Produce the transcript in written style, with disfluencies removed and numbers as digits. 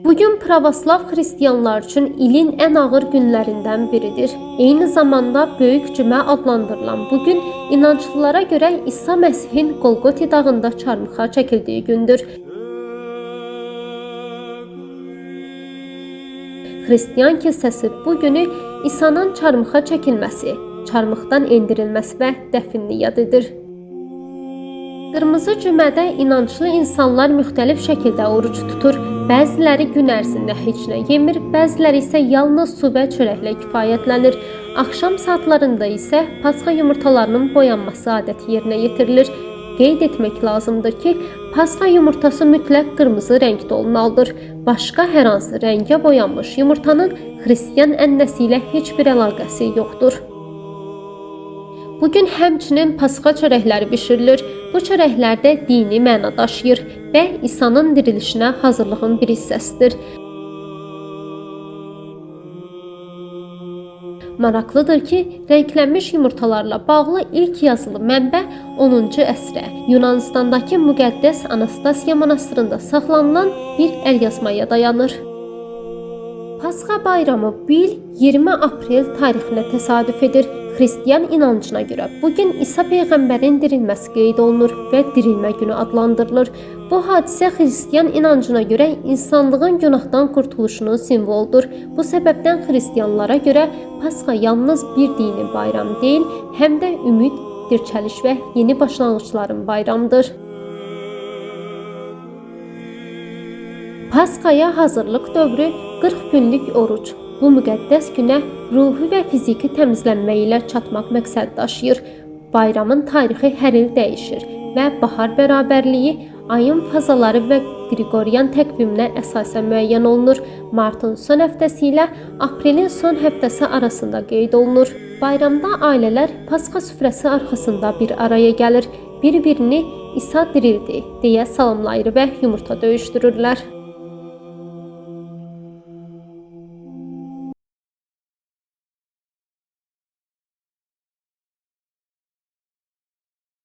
Bugün pravoslav xristianlar üçün ilin ən ağır günlərindən biridir. Eyni zamanda Böyük Cümə adlandırılan bu gün inanclılara görə İsa Məsihin Qolqoti dağında çarmıxa çəkildiyi gündür. Xristian kilsəsi bu günü İsa'nın çarmıxa çəkilməsi, çarmıxdan endirilməsi və dəfinini yad edir. Qırmızı cümədə inanclı insanlar müxtəlif şəkildə oruç tutur. Bəziləri gün ərzində heç nə yemir, bəziləri isə yalnız su və çörəklə kifayətlənir. Axşam saatlarında isə Pasxa yumurtalarının boyanması adəti yerinə yetirilir. Qeyd etmək lazımdır ki, Pasxa yumurtası mütləq qırmızı rəngdə olmalıdır. Başqa hər hansı rəngə boyanmış yumurtanın xristian ənənəsi ilə heç bir əlaqəsi yoxdur. Bugün həmçinin Pasxa çörəkləri bişirilir. Bu çörəklər də dini məna daşıyır və İsa'nın dirilişinə hazırlığın bir hissəsidir. Maraqlıdır ki, rənglənmiş yumurtalarla bağlı ilk yazılı mənbə 10-cu əsrə Yunanistandakı müqəddəs Anastasiya monastırında saxlanılan bir əlyazmaya dayanır. Pasxa bayramı bu il 20 aprel tarixinə təsadüf edir. Xristian inancına görə bugün İsa Peyğəmbərin dirilməsi qeyd olunur və dirilmə günü adlandırılır. Bu hadisə xristian inancına görə insanlığın günahdan qurtuluşunun simvoludur. Bu səbəbdən xristianlara görə Pasxa yalnız bir dini bayram deyil, həm də ümid, dirçəliş və yeni başlanğıcların bayramıdır. Pasxaya hazırlıq dövrü 40 günlük oruç. Bu müqəddəs günə ruhi və fiziki təmizlənmə ilə çatmaq məqsəd daşıyır. Bayramın tarixi hər il dəyişir və bahar bərabərliyi ayın fazaları və Qriqoryan təqviminə əsasən müəyyən olunur. Martın son həftəsi ilə aprelin son həftəsi arasında qeyd olunur. Bayramda ailələr Pasxa süfrəsi arxasında bir araya gəlir, bir-birini İsa dirildi deyə salamlayır və yumurta döyüşdürürlər.